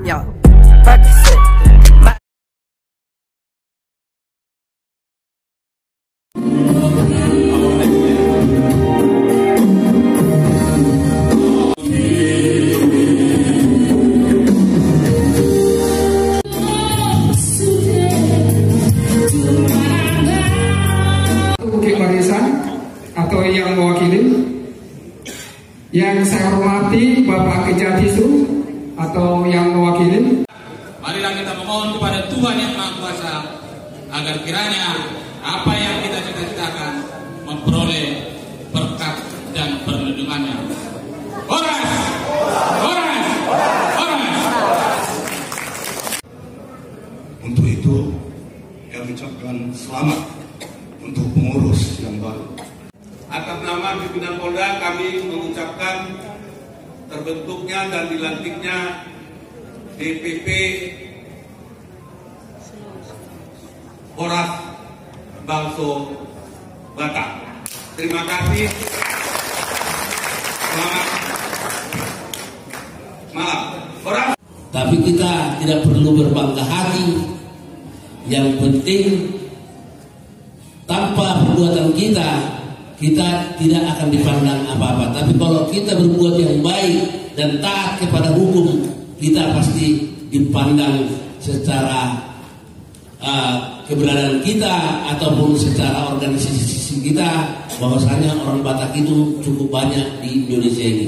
Yo, Percocet. Bukit Barisan atau yang mewakili, yang saya hormati Bapak Kejatisu atau yang mewakili. Marilah kita memohon kepada Tuhan Yang Maha Kuasa agar kiranya apa yang kita cita-citakan memperoleh berkat dan perlindungannya. Horas! Horas! Horas! Untuk itu kami ucapkan selamat untuk pengurus yang baru. Atas nama pimpinan Polda kami mengucapkan terbentuknya dan dilantiknya DPP Horas Bangso Batak. Terima kasih. Selamat malam. Horas. Tapi kita tidak perlu berbangga hati. Yang penting tanpa perbuatan kita tidak akan dipandang apa-apa. Tapi kalau kita berbuat yang baik dan taat kepada hukum, kita pasti dipandang secara keberadaan kita ataupun secara organisasi kita, bahwasanya orang Batak itu cukup banyak di Indonesia ini.